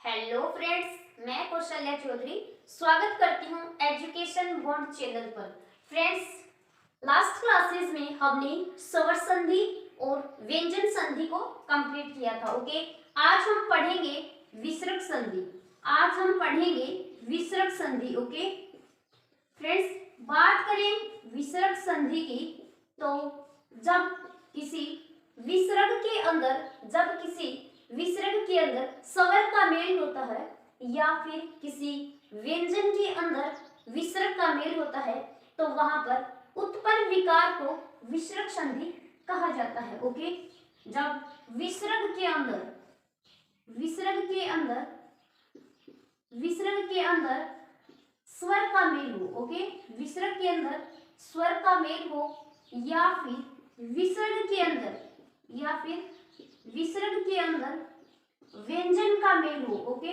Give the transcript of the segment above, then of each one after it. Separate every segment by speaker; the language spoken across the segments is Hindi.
Speaker 1: हेलो फ्रेंड्स, मैं कौशल्या चौधरी स्वागत करती हूँ एजुकेशन बॉन्ड चैनल पर। फ्रेंड्स, लास्ट क्लासेस में हमने स्वर संधि और व्यंजन संधि को कंप्लीट किया था। ओके, आज हम पढ़ेंगे विसर्ग संधि। ओके फ्रेंड्स, बात करें विसर्ग संधि की, तो जब किसी विसर्ग के अंदर स्वर का मेल होता है या फिर किसी व्यंजन के अंदर विसर्ग का मेल होता है तो वहां पर उत्पन्न विकार को विसर्ग संधि कहा जाता है। ओके, जब विसर्ग के अंदर स्वर का मेल हो, ओके, विसर्ग के अंदर स्वर का मेल हो या फिर विसर्ग के अंदर व्यंजन का मेल हो, ओके,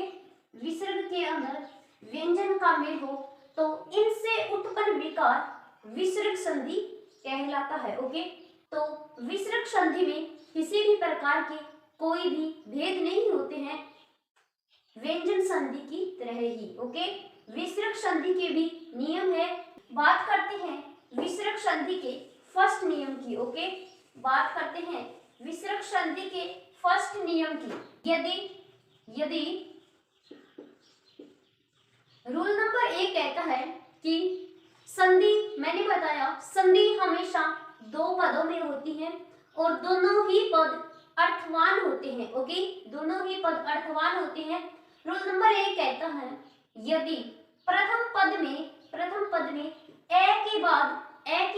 Speaker 1: विसर्ग के अंदर व्यंजन का मेल हो, तो इनसे उत्पन्न विकार विसर्ग संधि कहलाता है। ओके, तो विसर्ग संधि में किसी भी प्रकार के कोई भी भेद नहीं होते हैं, व्यंजन संधि की तरह ही। ओके, विसर्ग संधि के भी नियम है। बात करते हैं विसर्ग संधि के फर्स्ट नियम की। ओके, बात करते हैं विसर्ग संधि के फर्स्ट नियम की। यदि रूल नंबर 1 कहता है कि संधि, मैंने बताया संधि हमेशा दो पदों में होती है और दोनों ही पद अर्थवान होते हैं। ओके, दोनों ही पद अर्थवान होते हैं। रूल नंबर 1 कहता है यदि प्रथम पद में ए के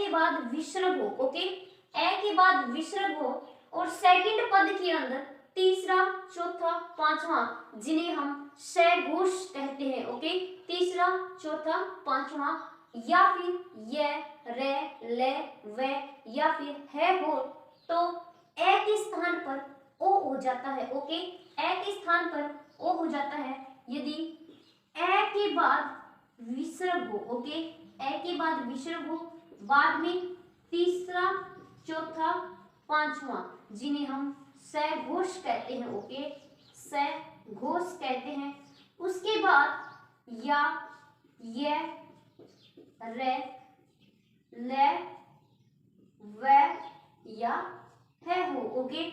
Speaker 1: बाद विसर्ग हो, ओके, ए के बाद विसर्ग हो और सेकंड पद के अंदर तीसरा, चौथा, पांचवा, जिन्हें हम सघोष कहते हैं। ओके, तीसरा, चौथा, पांचवा या फिर ये, रे, ले, वे या फिर है हो, तो ए के स्थान पर ओ हो जाता है। ओके, ए के स्थान पर ओ हो जाता है यदि ए के बाद विसर्ग हो। ओके, ए के बाद विसर्ग हो, बाद में तीसरा, चौथा, पांचवा, जिन्हें हम सघोष कहते हैं। ओके, सघोष कहते हैं। उसके बाद या, ये, रे, ले, वे या है हो। ओके,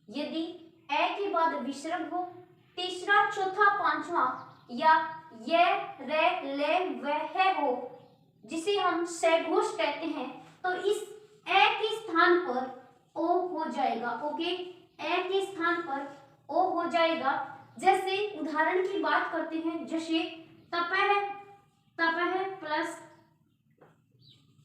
Speaker 1: यदि ए के बाद विसर्ग हो, तीसरा, चौथा, पांचवा या ये, रे, ले, वे है हो, जिसे हम सघोष कहते हैं, तो इस ए के स्थान पर ओ हो जाएगा। ओके, ए के स्थान पर ओ हो जाएगा। जैसे उदाहरण की बात करते हैं, जैसे तपह प्लस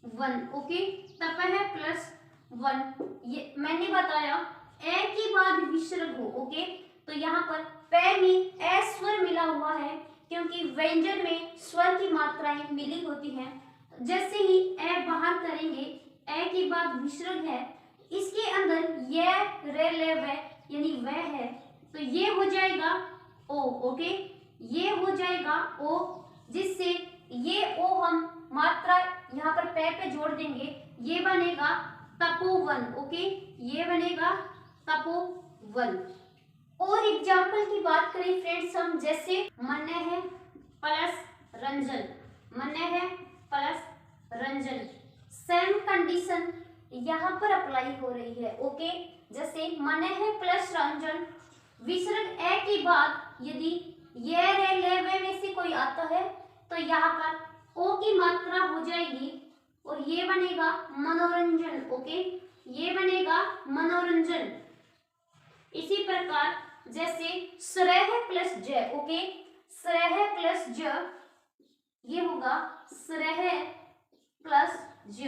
Speaker 1: 1। ओके, तपह प्लस 1, ये मैंने बताया ए के बाद विसर्ग हो। ओके, तो यहाँ पर पे में ए स्वर मिला हुआ है क्योंकि व्यंजन में स्वर की मात्राएं मिली होती हैं। जैसे ही ए बाहर करेंगे, ए के बाद विसर्ग है, इसके अंदर ये, रे, ले, वे यानी वह है, तो ये हो जाएगा ओ। ओके, ये हो जाएगा ओ, जिससे ये ओ हम मात्रा यहाँ पर पे जोड़ देंगे, ये बनेगा तपोवन। ओके, ये बनेगा तपोवन। और एग्जाम्पल की बात करें फ्रेंड्स हम, जैसे मनः प्लस रंजन, सेम कंडीशन यहाँ पर अप्लाई हो रही है। ओके, जैसे मनः प्लस रंजन, विसर्ग ए के बाद यदि ये, रे, ले, वे में से कोई आता है तो यहाँ पर ओ की मात्रा हो जाएगी और ये बनेगा मनोरंजन। ओके, ये बनेगा मनोरंजन। इसी प्रकार जैसे श्रेय प्लस ज, ओके, श्रेय प्लस ज, ये होगा श्रेय प्लस ज।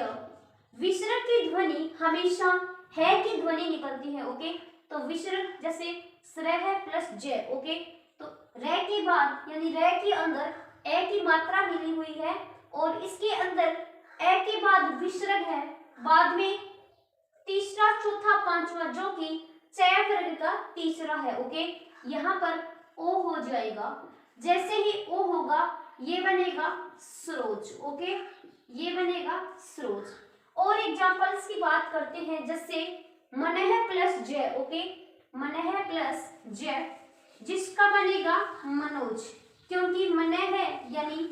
Speaker 1: विसर्ग की ध्वनि हमेशा है की ध्वनि निकलती है। ओके, तो विसर्ग जैसे श्रेय प्लस ज, ओके, तो रे के बाद यानी रे के अंदर ए की मात्रा मिली हुई है और इसके अंदर ए के बाद विसर्ग है, बाद में तीसरा, चौथा, पांचवा जो कि चय वर्ग का तीसरा है। ओके, यहाँ पर ओ हो जाएगा। जैसे ही ओ होगा ये बनेगा सरोज। ओके, ये बनेगा सरोज। और एग्जांपल्स की बात करते हैं, जैसे मनः प्लस ज। ओके, मनः प्लस ज, जिसका बनेगा मनोज, क्योंकि मन है यानी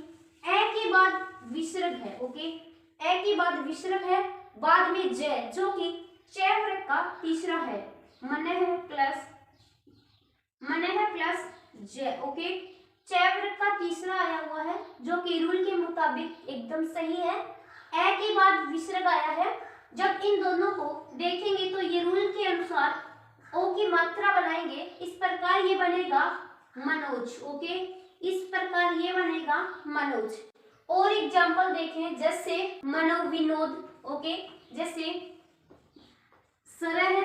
Speaker 1: ए के बाद विसर्ग है। ओके, ए के बाद विसर्ग है, बाद में जय जो कि चय वर्ग का तीसरा है। मन है प्लस जय। ओके, चय वर्ग का तीसरा आया हुआ है जो कि रूल के मुताबिक एकदम सही है। ए के बाद विसर्ग आया है, जब इन दोनों को देखेंगे तो ये रूल के अनुसार ओ की मात्रा बनाएंगे, इस प्रकार ये बनेगा मनोज। ओके, इस प्रकार ये बनेगा मनोज। और एग्जाम्पल देखें, जैसे मनोविनोद। ओके, जैसे सरह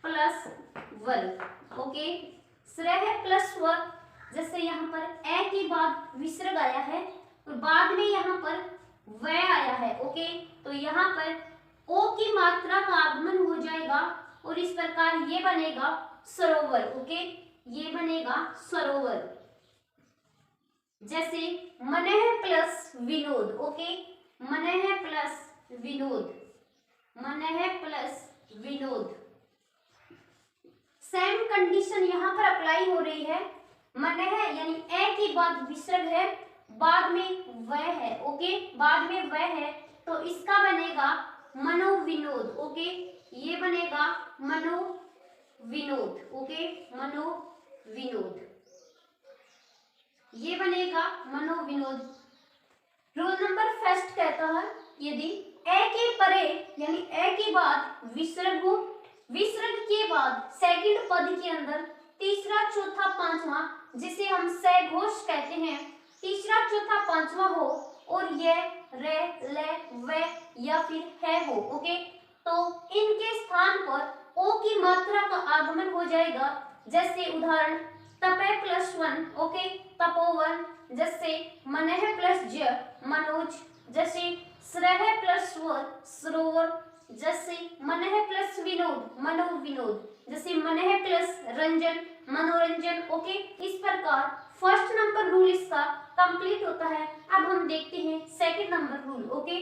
Speaker 1: प्लस वर। ओके, सरह प्लस वर, जैसे यहाँ पर ए के बाद विसर्ग आया है और बाद में यहाँ पर व आया है। ओके, तो यहाँ पर ओ की मात्रा का आगमन हो जाएगा और इस प्रकार ये बनेगा सरोवर। ओके, ये बनेगा सरोवर। जैसे मनः प्लस विनोद। ओके, मनः प्लस विनोद, मनः प्लस विनोद। सेम कंडीशन यहाँ पर अप्लाई हो रही है। मनः यानी ए के बाद विसर्ग है, बाद में वह है। ओके, बाद में वह है, तो इसका बनेगा मनोविनोद। ओके, ये बनेगा मनोविनोद। ओके, मनोविनोद, ये बनेगा मनोविनोद। रूल नंबर फर्स्ट कहता है, यदि ए के परे यानी ए के बाद विसर्ग हो, विसर्ग के बाद सेकंड पद के अंदर तीसरा चौथा पांचवा, जिसे हम सघोष कहते हैं, तीसरा चौथा पांचवा हो और यह रे ले वे या फिर है हो। ओके, तो इनके स्थान पर ओ की मात्रा का आगमन हो जाएगा। जैसे उदाहरण तपे प्लस वन। ओके, तपोवन। जैसे मनः प्लस ज मनोज। जैसे सरह प्लस वर सरोवर। जैसे मनः प्लस विनोद मनोविनोद। जैसे मनः प्लस रंजन मनोरंजन। ओके, इस प्रकार फर्स्ट नंबर रूल इसका कंप्लीट होता है। अब हम देखते हैं सेकंड नंबर रूल। ओके,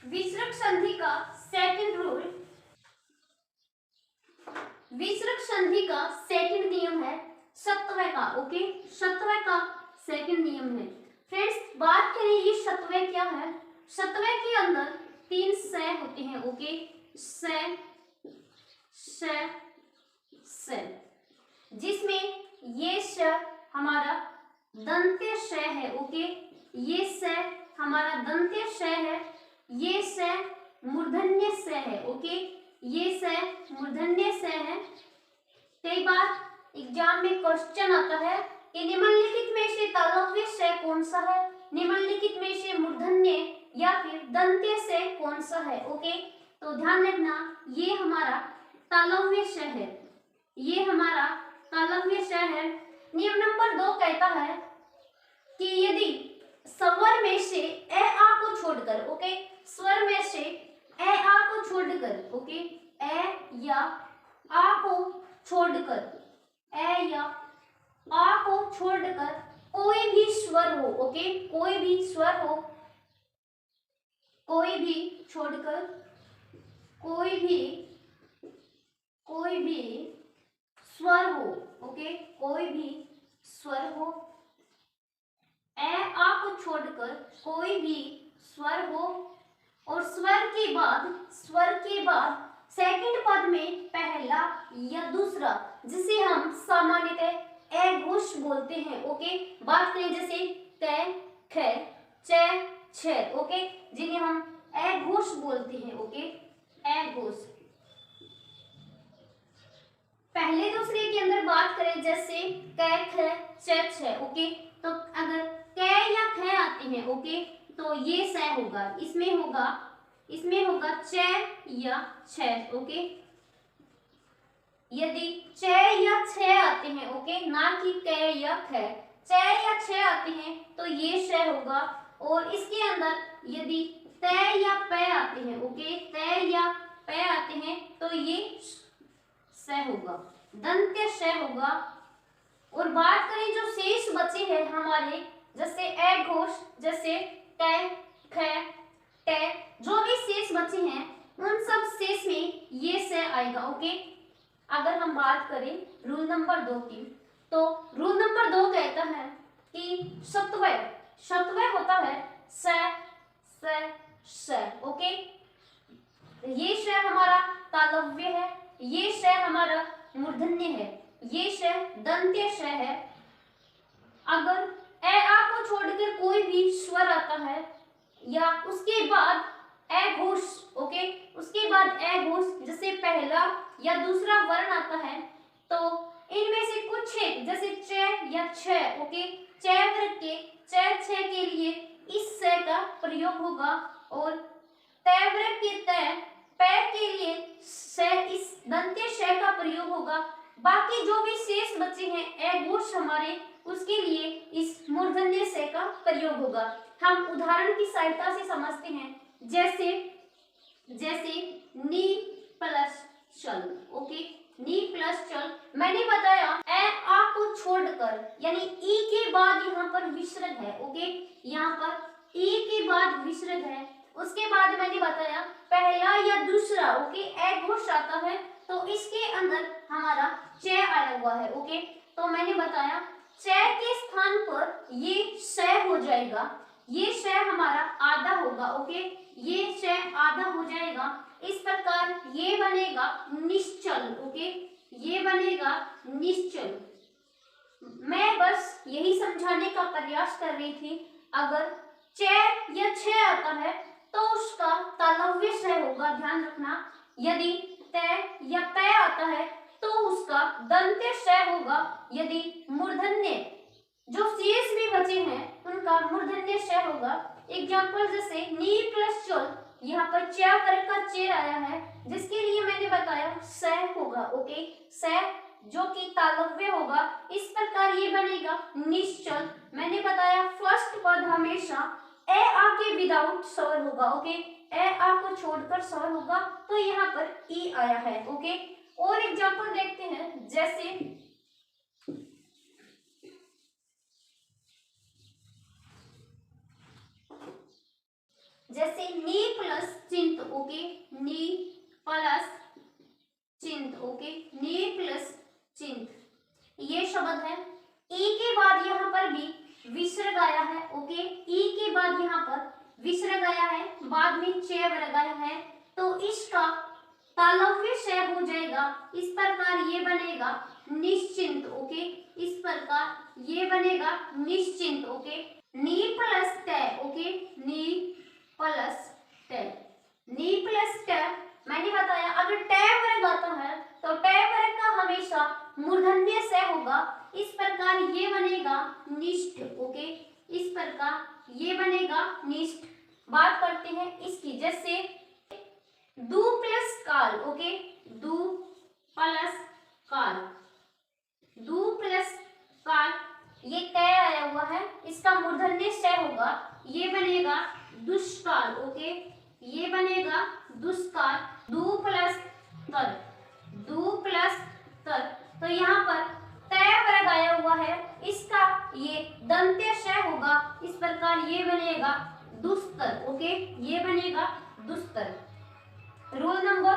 Speaker 1: विसर्ग संधि का सेकंड रूल, विसर्ग संधि का सेकंड नियम है शतवय का। ओके, शतवय का सेकंड नियम है। फ्रेंड्स, बात करें ये शतवय क्या है। शतवय के अंदर तीन स होते हैं। ओके, स श स, जिसमें ये श हमारा दंत्य श है। ओके, ये स हमारा दंत्य श है, ये स मूर्धन्य स है। ओके, ये स मूर्धन्य स है। कई बार एग्जाम में क्वेश्चन आता है कि निम्नलिखित में से तालव्य स कौन सा है, निम्नलिखित में से मूर्धन्य या फिर दंत्य स कौन सा है। ओके, तो ध्यान रखना, ये हमारा तालव्य स है, ये हमारा तालव्य स है। नियम नंबर 2 कहता है कि यदि स्वर में से ए आ को छोड़कर, ओके, स्वर में से ए आ को छोड़कर, ओके, ए या आ को छोड़कर, ए या आ को छोड़कर कोई भी स्वर हो। ओके, कोई भी स्वर हो, कोई भी छोड़कर कोई भी स्वर हो। ओके, कोई भी स्वर हो, ए आ को छोड़कर कोई भी स्वर हो और स्वर के बाद सेकंड पद में पहला या दूसरा, जिसे हम सामान्यतः ए घोष बोलते हैं। ओके, बात करें जैसे क ख च छ। ओके, जिन्हें हम ए घोष बोलते हैं। ओके, ए घोष। पहले दूसरे के अंदर बात करें जैसे क ख च छ। ओके, तो अगर क या ख आते हैं, ओके, तो ये स होगा, इसमें होगा च या छ। ओके, यदि च या छ आते हैं, ओके, ना कि क या ख, च या छ आते हैं तो ये श होगा। और इसके अंदर यदि त या प आते हैं, ओके, त या प आते हैं तो ये स होगा, दंत्य श होगा। और बात करें जो शेष बचे हैं हमारे, जैसे ए घोष, जैसे ट ख ट, जो भी शेष बचे हैं उन सब शेष में ये स आएगा। ओके, अगर हम बात करें रूल नंबर 2 की, तो रूल नंबर 2 कहता है कि शतवय होता है स। ओके, ये श हमारा तालव्य है, ये श हमारा मूर्धन्य है, ये श दंत्य श है। अगर ए आ को छोड़कर कोई भी स्वर आता है या उसके बाद ए घोष, ओके, उसके बाद ए घोष जैसे पहला या दूसरा वर्ण आता है, तो इनमें से कुछ एक जैसे च या छ, ओके, च वर्ग के च छ के लिए इस स का प्रयोग होगा और तय वर्ग के तय प के लिए स इस दंत्य श का प्रयोग होगा। बाकी जो भी शेष बचे हैं ए घोष हमारे, उसके लिए इस मूर्धन्य स का प्रयोग होगा। हम उदाहरण की सहायता से समझते हैं, जैसे नी प्लस चल, ओके, नी प्लस चल। मैंने बताया ए आ को छोड़कर यानी ई के बाद यहाँ पर विसर्ग है, ओके, यहाँ पर ई के बाद विसर्ग है। उसके बाद मैंने बताया पहला या दूसरा, ओके, ए घोष आता है तो इसके अंदर हमारा च आया हुआ है, ओके। तो मैंने बताया च के स्थान पर ये स हो जाएगा, ये श हमारा आधा होगा, ओके, ये श आधा हो जाएगा। इस प्रकार ये बनेगा निश्चल, ओके, ये बनेगा निश्चल। मैं बस यही समझाने का प्रयास कर रही थी, अगर च या छ आता है तो उसका तालव्य स होगा, ध्यान रखना। यदि त या प आता है तो उसका दंत्य स होगा। यदि मूर्धन्य जो शेष भी बचे हैं उनका मूर्धन्य स होगा। एग्जाम्पल जैसे नी प्लस चल, यहाँ पर च वर्ग का च आया है, जिसके लिए मैंने बताया स होगा, ओके, स जो कि तालव्य होगा। इस प्रकार ये बनेगा निश्चल। मैंने बताया फर्स्ट पद हमेशा ए आ के विदाउट स्वर होगा, ओके, ए आ को छोड़कर स्वर होगा, तो यहाँ पर ई आया है, ओके। और एग्जाम्पल देखते हैं, जैसे नी प्लस चिंत, ओके, नी प्लस चिंत, ओके, नी प्लस चिंत, ये शब्द है। ई के बाद यहाँ पर भी विसर्ग आया है, ओके, ई के बाद यहाँ पर विसर्ग आया है, बाद में च वर्ग आया है, तो इसका तालव्य श हो जाएगा। इस प्रकार ये बनेगा निश्चिंत, ओके, इस प्रकार ये बनेगा निश्चिंत, ओके। नी प्लस ट, ओके, नी प्लस ट, नी प्लस ट। मैंने बताया अगर ट वर्ग आता है तो ट वर्ग का हमेशा मूर्धन्य स होगा। इस प्रकार ये बनेगा निष्ठ, ओके, इस प्रकार ये बनेगा निष्ठ। बात करते हैं इसकी, जैसे दू प्लस काल, ओके, दू प्लस काल, दू प्लस काल, ये क आया हुआ है, इसका मूर्धन्य स होगा, ये बनेगा दुष्काल, ओके, ये बनेगा दुष्काल। दू प्लस तर, दू प्लस तर, तो यहाँ पर तय वर्ग आया हुआ है, इसका ये दंत्य श होगा। इस प्रकार ये बनेगा दुस्तर, ओके, ये बनेगा दुस्तर। रूल नंबर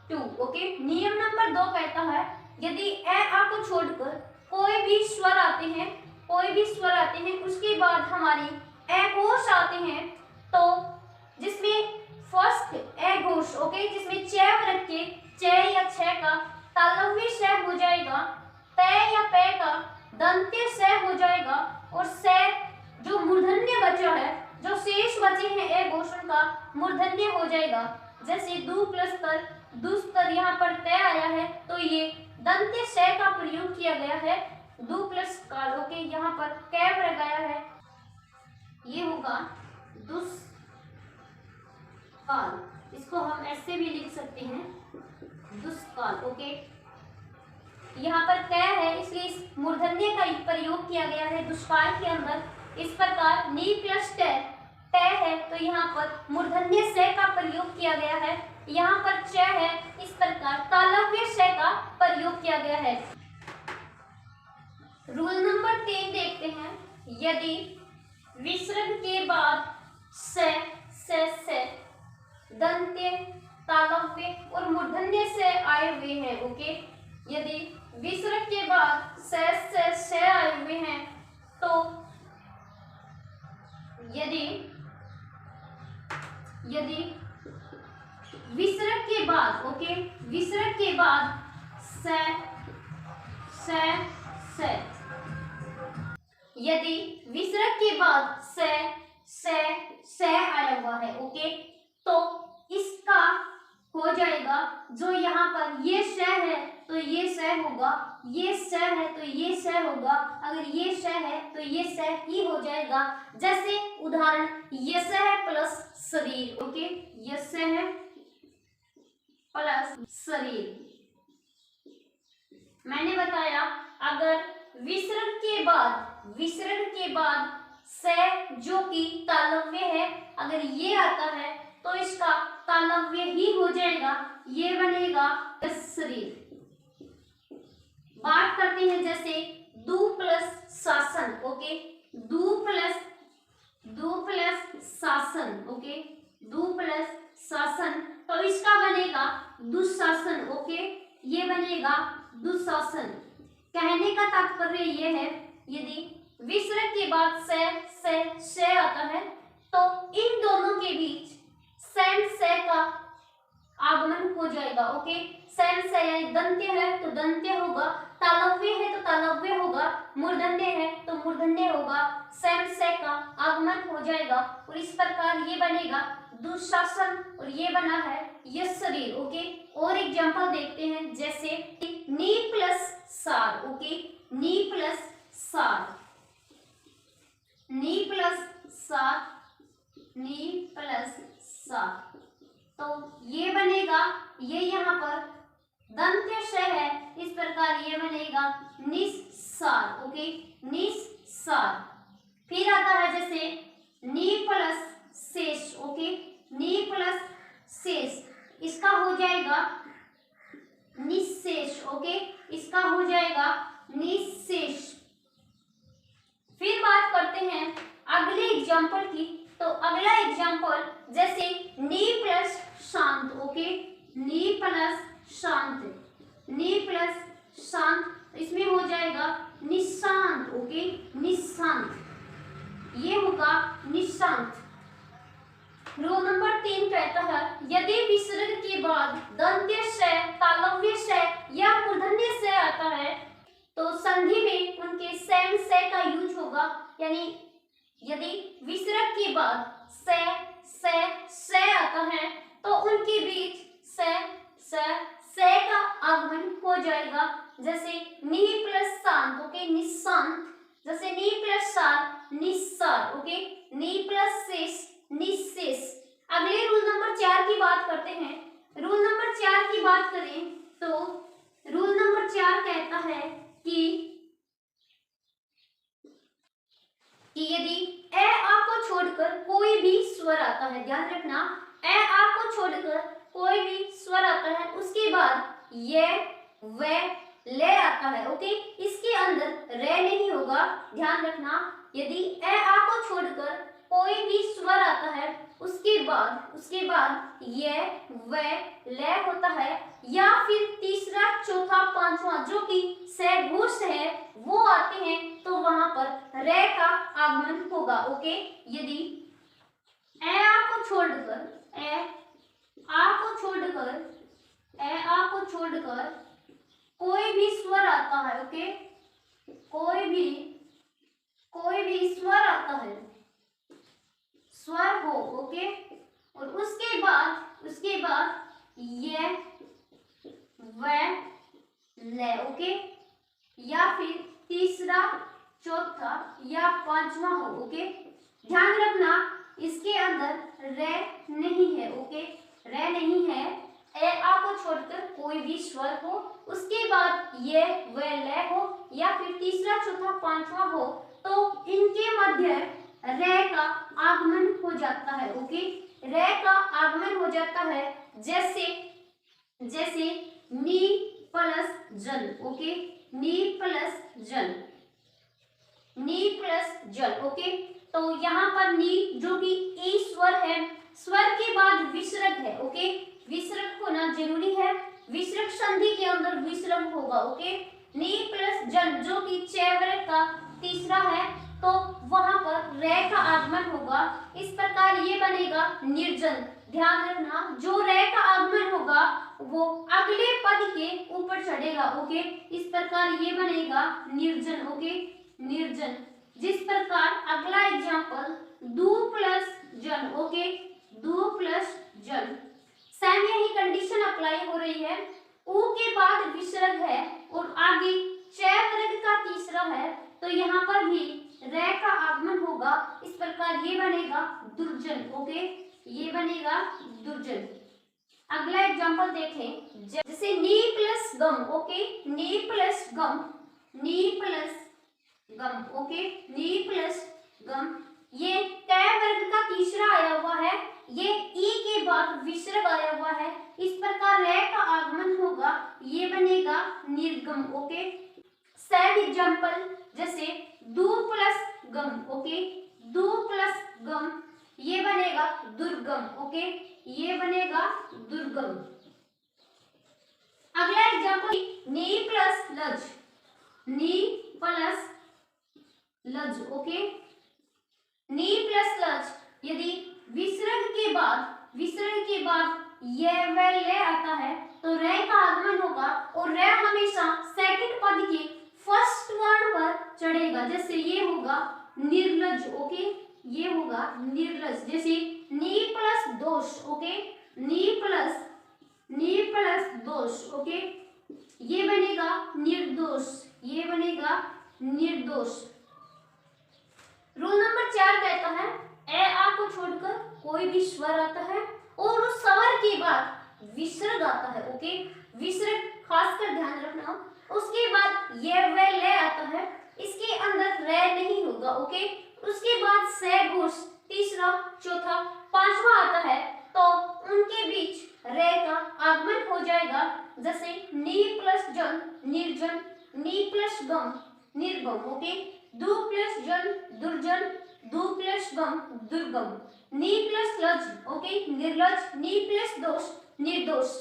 Speaker 1: 2, ओके, नियम नंबर 2 कहता है यदि ए आ को छोड़कर कोई भी स्वर आते हैं, कोई भी स्वर आते हैं, उसके बाद हमारी ए घोष आते हैं, तो जिसमें फर्स्ट ए घोष, ओके, जिसमें च वर्ग के च या छ का तालव्य स हो जाएगा, त या प का दंत्य स हो जाएगा, और स जो मूर्धन्य बचा है, जो शेष बचे हैं ए घोष का मूर्धन्य हो जाएगा। जैसे दू प्लस तर, दुस्तर, यहाँ पर त आया है तो ये दंत्य स का प्रयोग किया गया है। दू प्लस काल, ओके, यहाँ पर क वर्ग आया है, ये होगा दुष्काल। इसको हम ऐसे भी लिख सकते हैं दुष्काल, ओके। यहाँ पर क है इसलिए इस मूर्धन्य का प्रयोग किया गया है दुष्काल के अंदर। इस प्रकार नी प्लस ट है तो यहाँ पर मूर्धन्य स का प्रयोग किया गया है, यहाँ पर च है, इस प्रकार तालव्य स का प्रयोग किया गया है। रूल नंबर 3 देखते हैं, यदि विसर्ग के बाद स दंत्य तालव्य और मूर्धन्य से आए हुए हैं। ओके, यदि विसर्ग के बाद से आए हुए हैं तो यदि विसर्ग के बाद, ओके, विसर्ग के बाद से यदि विसर्ग के बाद से आया हुआ है, ओके, तो इसका हो जाएगा, जो यहाँ पर ये श है तो ये स होगा, ये स है तो ये स होगा, अगर ये श है तो ये स ही हो जाएगा। जैसे उदाहरण, यस है प्लस शरीर, ओके, यस है प्लस शरीर। मैंने बताया अगर विसर्ग के बाद से जो कि तालव्य है, अगर ये आता है तो इसका तालव्य ही हो जाएगा, ये बनेगा शरीर। बात करते हैं जैसे दू प्लस शासन, ओके, दू प्लस शासन, ओके, दू प्लस शासन, तो इसका बनेगा दुशासन, ओके, ये बनेगा दुशासन। कहने का तात्पर्य ये है, यदि विसर्ग के बाद से आता है तो इन दोनों के बीच से का आगमन हो जाएगा। ओके, से यानी दंत्य है तो दंत्य होगा, तालव्य है तो तालव्य होगा, मूर्धन्य है तो मूर्धन्य होगा, से का आगमन हो जाएगा और इस प्रकार ये बनेगा दुशासन और ये बना है यश शरीर। ओके, और एग्जांपल देखते हैं जैसे नी प्लस सार, ओके, नी प्लस सार, नी प्लस सार, नी प्लस सार, तो ये बनेगा, ये यहाँ पर दंत्य श है, इस प्रकार ये बनेगा निस्सार। ओके, निस्सार। फिर आता है जैसे नी प्लस शेष, ओके, नी प्लस शेष, इसका हो जाएगा निशेष। ओके, इसका हो जाएगा निशेष। फिर बात करते हैं अगले एग्जाम्पल की, तो अगला एग्जाम्पल जैसे नी प्लस शांत, ओके, नी प्लस शांत, नी प्लस शांत, इसमें हो जाएगा निशांत। ओके, निशांत, ये होगा निशांत। रूल नंबर 3 कहता है यदि विसर्ग के बाद दंत्य श, तालव्य श या मूर्धन्य श आता है तो संधि में उनके सेम से का यूज होगा, यानी यदि विसर्ग के बाद से आता है तो उनके बीच से का आगमन हो जाएगा। जैसे नी प्लस शांत, ओके, निशांत, जैसे नी प्लस सार, निस्सार, ओके, नी प्लस शेष, निशेष। अगले रूल नंबर 4 की बात करते हैं। रूल नंबर 4 की बात करें तो रूल नंबर 4 कहता है कि यदि ए आ को छोड़कर कोई भी स्वर आता है, ध्यान रखना, ए आ को छोड़कर कोई भी स्वर आता है, उसके बाद ये वे ले आता है, ओके, इसके अंदर रे नहीं होगा, ध्यान रखना। यदि ए आ को छोड़कर कोई भी स्वर आता है उसके बाद ये वे ले होता है, या फिर तीसरा, चौथा, पांचवा जो कि सघोष है वो आते हैं तो वहां पर रे का आगमन होगा। ओके, यदि ए आ को छोड़कर कोई भी स्वर आता है, ओके, कोई भी स्वर आता है, स्वर हो, ओके, और उसके बाद ये वे ले, ओके, या फिर तीसरा, चौथा या पांचवा हो, ओके, ध्यान रखना इसके अंदर रे नहीं है, ओके, रे नहीं है, ए आ को छोड़कर कोई भी स्वर हो, उसके बाद ये वे ले हो या फिर तीसरा, चौथा, पांचवा हो, तो इनके मध्य रे का आगमन हो जाता है। ओके, रे का आगमन हो जाता है, जैसे नी प्लस जल, ओके, नी प्लस जल, नी प्लस जल, ओके, तो यहाँ पर नी जो कि ई स्वर है, स्वर के बाद विसर्ग है, ओके, विसर्ग होना जरूरी है। विसर्ग संधि के अंदर विसर्ग होगा। ओके, नी प्लस जन जो कि च वर्ग का तीसरा है, तो वहां पर रे का आगमन होगा। इस प्रकार ये बनेगा निर्जन। ध्यान रखना, जो रे का आगमन होगा वो अगले पद के ऊपर चढ़ेगा। ओके, इस प्रकार ये बनेगा निर्जन। ओके, निर्जन। जिस प्रकार अगला एग्जांपल दू प्लस जन। ओके, दू प्लस जन। सेम यही कंडीशन अप्लाई हो रही है। ऊ के बाद विसर्ग है और आगे च वर्ग का तीसरा है, तो यहाँ पर भी रे का आगमन होगा। इस प्रकार ये बनेगा दुर्जन। ओके, ये बनेगा दुर्जन। अगला एग्जांपल देखें, जैसे नी प्लस गम। ओके, नी प्लस गम, नी प्लस गम। ओके, नी प्लस गम। ये क वर्ग का तीसरा आया हुआ है, ये ई के बाद विसर्ग आया हुआ है। इस प्रकार रे का आगमन होगा, ये बनेगा निर्गम। ओके, सेम एग्जांपल जैसे दू प्लस गम। ओके, दू प्लस गम, ये बनेगा दुर्गम। ओके, ये बनेगा दुर्गम। अगला एग्जांपल नी प्लस लज, नी प्लस लज। ओके, नी प्लस लज, यदि विसर्ग के बाद ये वे ले आता है, तो रे का आगमन होगा और रे हमेशा सेकंड पद के फर्स्ट वर्ण पर चढ़ेगा। जैसे ये होगा निर्लज। ओके, ये होगा निर्लज। जैसे नी प्लस दोष। ओके, नी प्लस दोष। ओके, ये बनेगा निर्दोष, ये बनेगा निर्दोष। रूल नंबर 4 कहता है ए आ को छोड़कर कोई भी स्वर आता है और उस स्वर के बाद विसर्ग आता है। ओके, विसर्ग खासकर ध्यान रखना। उसके बाद ये वे ले आता है, इसके अंदर रे नहीं होगा। ओके, उसके बाद से घोष तीसरा, चौथा, पांचवा आता है, तो उनके बीच रे का आगमन हो जाएगा। जैसे नी प्लस जन निर्जन, नी प्लस गम निर्गम। ओके, दू प्लस जन दुर्जन, दू प्लस गम दुर्गम। नी प्लस लज। ओके, निर्लज। नी प्लस दोष निर्दोष।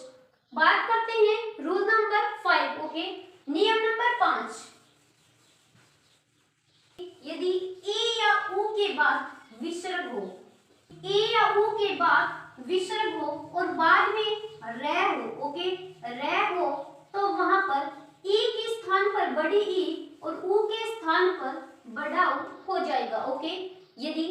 Speaker 1: बात करते हैं रूल नंबर 5। ओके, नियम नंबर 5, यदि ए या ऊ के बाद विसर्ग हो, ए या ऊ के बाद विसर्ग हो और बाद में रे हो। ओके, रे हो, तो वहां पर ई के स्थान पर बड़ी ई और ऊ के स्थान पर बड़ा ऊ हो जाएगा। ओके, यदि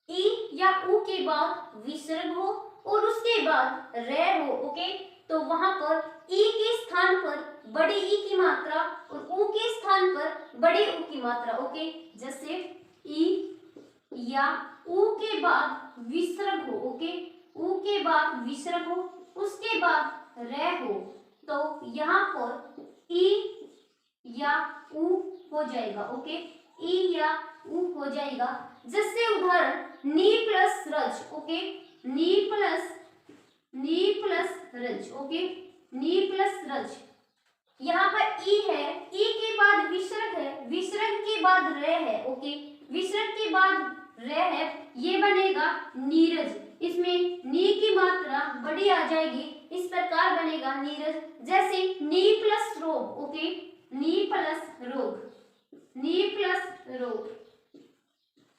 Speaker 1: ई या ऊ के बाद विसर्ग हो और उसके बाद रे हो। ओके, तो वहां पर ई के स्थान पर बड़ी ई की मात्रा और ऊ के स्थान पर बड़े ऊ की मात्रा। ओके, जैसे ई या ऊ के बाद विसर्ग हो। ओके, ऊ के बाद विसर्ग हो, उसके बाद रे हो, तो यहाँ पर ई या ऊ हो जाएगा। ओके, ई या ऊ हो जाएगा। जैसे उदाहरण नी प्लस रज। ओके, नी प्लस रज। ओके, नी प्लस रज। यहाँ पर ई है, ई के बाद विसर्ग है, विसर्ग के बाद रे है। ओके, विसर्ग के बाद रे है, ये बनेगा नीरज। इसमें नी की मात्रा बड़ी आ जाएगी, इस प्रकार बनेगा नीरज। जैसे नी प्लस रोग। ओके, नी प्लस रोग, नी प्लस रोग।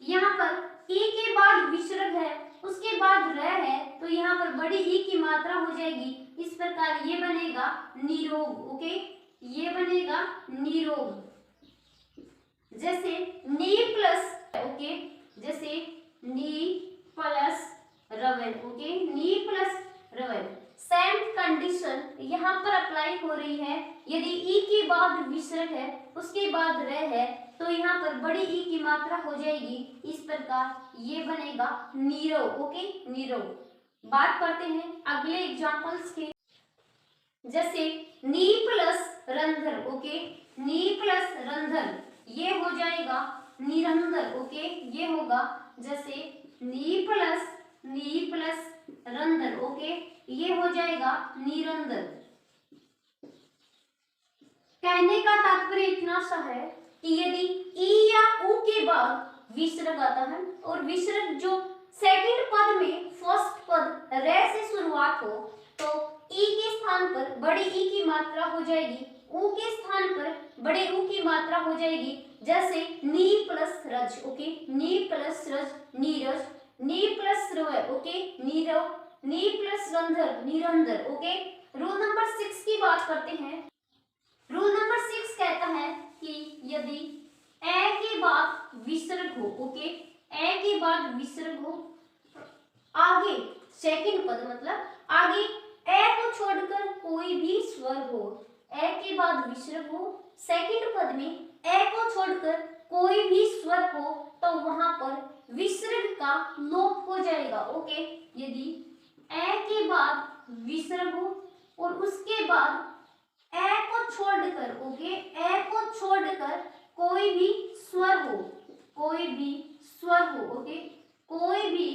Speaker 1: यहाँ पर ई के बाद विसर्ग है, उसके बाद रे है, तो यहाँ पर बड़ी ई की मात्रा हो जाएगी। इस प्रकार ये बनेगा निरोग। ओके, ये बनेगा निरोग। जैसे नी प्लस। ओके, जैसे नी प्लस रवन। ओके, नी प्लस रवन। सेम कंडीशन यहाँ पर अप्लाई हो रही है। यदि ई के बाद विसर्ग है, उसके बाद रे है, तो यहाँ पर बड़ी ई की मात्रा हो जाएगी। इस प्रकार ये बनेगा नीरो। Okay, Nero. बात करते हैं अगले एग्जांपल्स के। जैसे नी प्लस रंधर। ओके, नी प्लस रंधर, ये हो जाएगा निरंधर। ओके, ये होगा जैसे नी प्लस रंधर। ओके, ये हो जाएगा निरंधर। कहने का तात्पर्य इतना सा है कि यदि ई या ऊ के बाद विसर्ग आता है और विसर्ग जो सेकंड पद में फर्स्ट पद रे से शुरुआत हो, ई के स्थान पर बड़े ई की मात्रा हो जाएगी, ऊ के स्थान पर बड़े ऊ की मात्रा हो जाएगी। जैसे नी प्लस रज, ओके, नी प्लस रज नीरज, नी प्लस रव, ओके, नीरव, नी प्लस रंधर निरंधर, ओके। रूल नंबर 6 की बात करते हैं। रूल नंबर 6 कहता है कि यदि ए के बाद विसर्ग हो, ओके, ए के बाद विसर्ग हो, आगे सेकंड पद मतलब आगे ए को छोड़कर कोई भी स्वर हो, ए के बाद विसर्ग हो, सेकंड पद में ए को छोड़कर कोई भी स्वर हो, तो वहां पर विसर्ग का लोप हो जाएगा, ओके। यदि ए के बाद विसर्ग हो और उसके बाद ए को छोड़कर, ओके, ए को छोड़कर कोई भी स्वर हो, कोई भी स्वर हो, ओके, कोई भी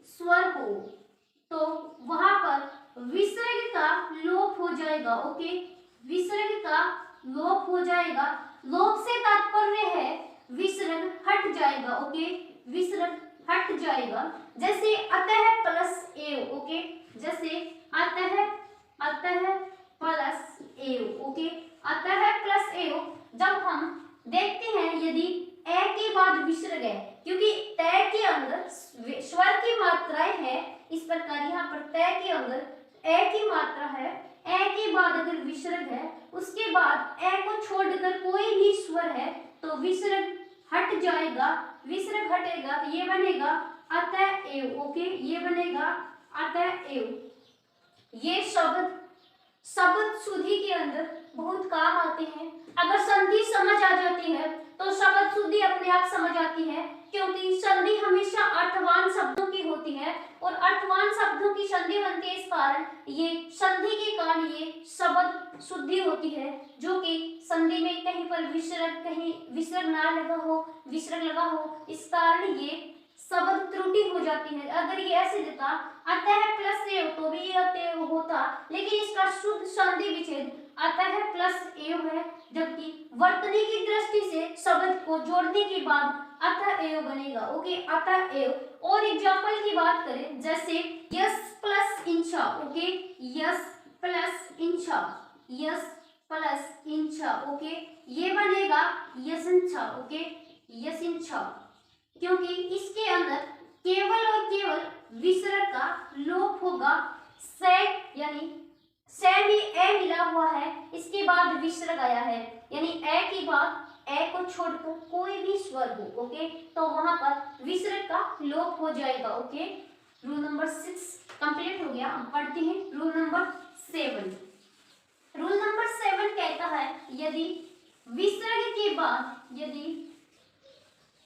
Speaker 1: स्वर हो, तो वहां पर विसर्ग का लोप हो जाएगा, ओके, विसर्ग का लोप हो जाएगा। लोप से तात्पर्य है विसर्ग हट जाएगा, ओके, विसर्ग हट जाएगा। जैसे अतः प्लस एव, ओके, जैसे अतः प्लस एव, ओके, अतः प्लस एव। जब हम देखते हैं यदि ए के बाद विसर्ग है, क्योंकि तय के अंदर स्वर की मात्राएं है, इस प्रकार यहाँ पर तय के अंदर ए की मात्रा है, ए के बाद अगर विसर्ग है, उसके बाद ए को छोड़कर कोई भी स्वर है, तो विसर्ग हट जाएगा। विसर्ग हटेगा तो ये बनेगा अतः एव, ओके, ये बनेगा अतः एव। ये शब्द शुद्धि के अंदर बहुत काम आते हैं। अगर संधि समझ आ जाती है तो शब्द शुद्धि अपने आप समझ आती है, क्योंकि संधि हमेशा अर्थवान शब्दों की होती है और अर्थवान शब्दों की संधि बनती है। इस कारण ये संधि के कारण ये शब्द शुद्धि होती है, जो कि संधि में कहीं पर विसर्ग, कहीं विसर्ग ना लगा हो, विसर्ग लगा हो, इस कारण ये शब्द त्रुटि हो जाती है। अगर ये ऐसे देता अतः प्लस एव तो भी ये होता, लेकिन इसका शुद्ध संधि विच्छेद अतः प्लस एव है, जबकि वर्तनी की दृष्टि से शब्द को जोड़ने के बाद अतः एव बनेगा, ओके, अतः एव। और एग्जाम्पल की बात करें, जैसे यस प्लस इंचा, ओके, यस प्लस इंचा, यस प्लस इंचा, ओके, ये बनेगा यसिंचा, ओके, यसिंचा, क्योंकि इसके अंदर केवल और केवल विसर्ग का लोप होगा। से यानी से में ए मिला हुआ है, इसके बाद विसर्ग आया है, यानी ए के बाद ए को छोड़कर कोई भी स्वर हो, ओके, तो वहां पर विसर्ग का लोप हो जाएगा, ओके। रूल नंबर 6 कंप्लीट हो गया। अब पढ़ते हैं रूल नंबर 7। रूल नंबर 7 कहता है यदि विसर्ग के बाद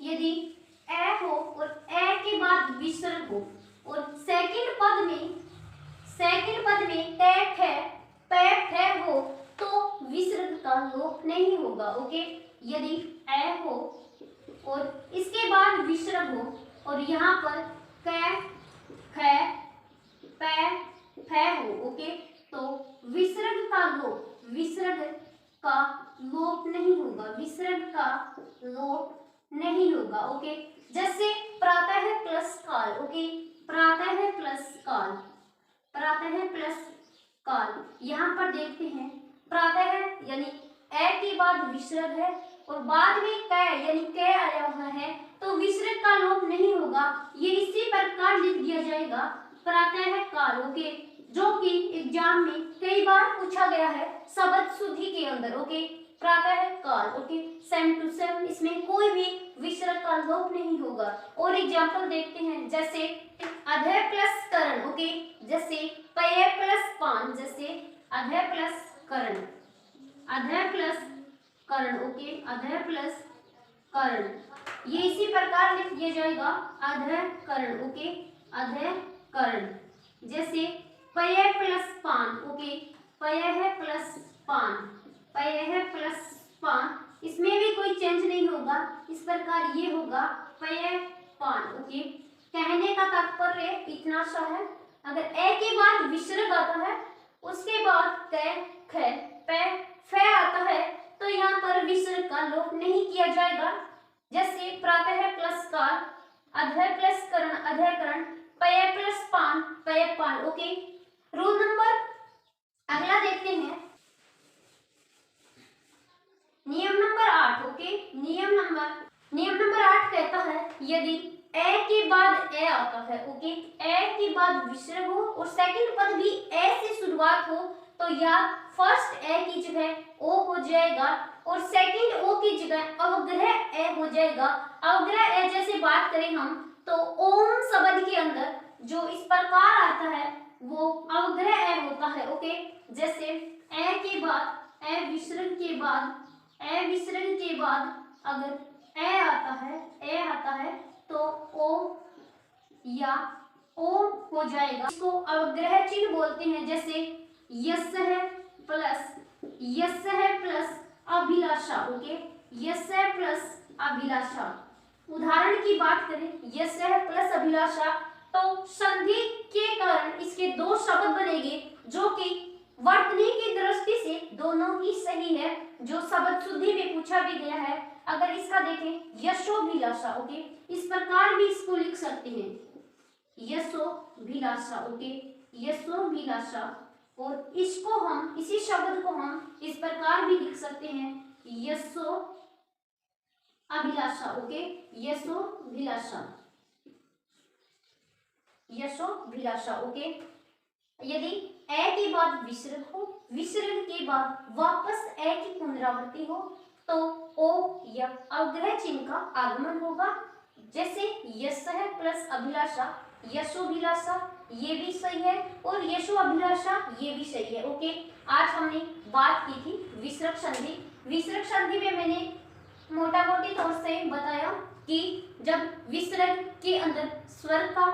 Speaker 1: यदि ए हो और ए के बाद विसर्ग हो और सेकंड पद में टेट है, पैट है हो, तो विसर्ग का लोप नहीं होगा, ओके। यदि ए हो और इसके बाद विसर्ग हो और यहाँ पर कै, खे, पै, फै हो, ओके, तो विसर्ग का लोप नहीं होगा, विसर्ग का लोप नहीं होगा, ओके। जैसे प्रातः प्लस काल, ओके, प्रातः प्लस काल, प्रातः प्लस काल। यहाँ पर देखते हैं प्रातः यानी ए के बाद विसर्ग है और बाद में कै यानी कै आया हुआ है, तो विसर्ग का लोप नहीं होगा। ये इसी प्रकार लिख दिया जाएगा प्रातः काल, ओके, जो कि एग्जाम में कई बार पूछा गया है शब्द शुद्धि के अंदर, ओके, प्रातः काल, ओके, सेम टू सेम, इसमें कोई भी विसर्ग का लोप नहीं होगा। और एग्जाम्पल देखते हैं, जैसे अधः प्लस करण, ओके, जैसे पय प्लस पान, जैसे अधः प्लस करण, अधः प्लस करण, ओके, अधः प्लस करण, ये इसी प्रकार लिख दिया जाएगा अधः करण, ओके, अधः करण। जैसे पय प्लस पान, ओके, पय है प्लस पान, पय है प्लस पान, इसमें भी कोई चेंज नहीं होगा, इस प्रकार ये होगा पय पान, ओके। कहने का तात्पर्य इतना सा है, अगर ए के बाद विसर्ग आता है, उसके बाद कै, ख, पै, फै आता है, तो यहाँ पर विसर्ग का लोप नहीं किया जाएगा। जैसे प्रातः प्लस काल, अधः प्लस करण, अधः करण, पय प्लस पान, पय पान, ओके। रूल नंबर अगला देखते हैं नियम नंबर 8। ओके, नियम नंबर 8 कहता है यदि ए के बाद ए आता है, ओके, ए के बाद विसर्ग हो और सेकंड पद भी ए से शुरुआत हो तो या फर्स्ट ए की जगह ओ हो जाएगा और सेकंड ओ की जगह अवग्रह ए हो जाएगा। अवग्रह ए जैसे बात करें हम तो ओम शब्द के अंदर जो इस प्रकार आता है वो अवग्रह ए होता है। ओके, जैसे ए के बाद ए विसर्ग के बाद अगर ए आता है तो ओ या ओ हो जाएगा। इसको अवग्रह चिन्ह बोलते हैं। जैसे यस है प्लस अभिलाषा। ओके, यस है प्लस अभिलाषा। उदाहरण की बात करें यस है प्लस अभिलाषा तो संधि के कारण इसके दो शब्द बनेंगे जो कि वर्तनी की दृष्टि से दोनों ही सही है, जो शब्द शुद्धि में पूछा भी गया है। अगर इसका देखें यशोभिलाषा, ओके, इस प्रकार भी इसको लिख सकते हैं यशोभिलाषा। ओके, यशोभिलाषा। और इसको हम इसी शब्द को हम इस प्रकार भी लिख सकते हैं यशो अभिलाषा। ओके, यशोभिलाषा। ओके, यदि ए के बाद विसर्ग हो, विसर्ग के बाद वापस ए की पुनरावृत्ति हो तो ओ या अवग्रह चिन्ह का आगमन होगा। जैसे यश है प्लस अभिलाषा, यशोभिलाषा, ये भी सही है, और यशो अभिलाषा ये भी सही है। ओके, आज हमने बात की थी विसर्ग संधि। विसर्ग संधि में मैंने मोटा मोटी तौर से बताया कि जब विसर्ग के अंदर स्वर का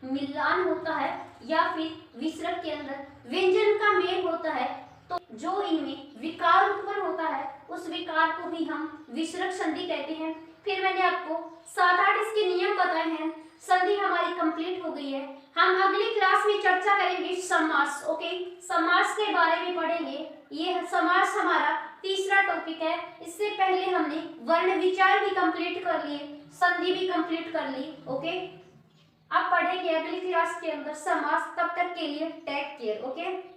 Speaker 1: मिलान होता है या फिर विसर्ग के अंदर व्यंजन का मेल होता है तो जो इनमें विकार उत्पन्न होता है उस विकार को ही हम विसर्ग संधि कहते हैं। फिर मैंने आपको 7-8 इसके नियम बताए हैं। संधि हमारी कंप्लीट हो गई है। हम अगली क्लास में चर्चा करेंगे समास। ओके, समास के बारे में पढ़ेंगे। ये समास हमारा तीसरा टॉपिक है। इससे पहले हमने वर्ण विचार भी कंप्लीट कर लिए, संधि भी कंप्लीट कर ली। ओके, अब पढ़ेंगे अगली क्लास के अंदर समास। तब तक के लिए टेक केयर। ओके।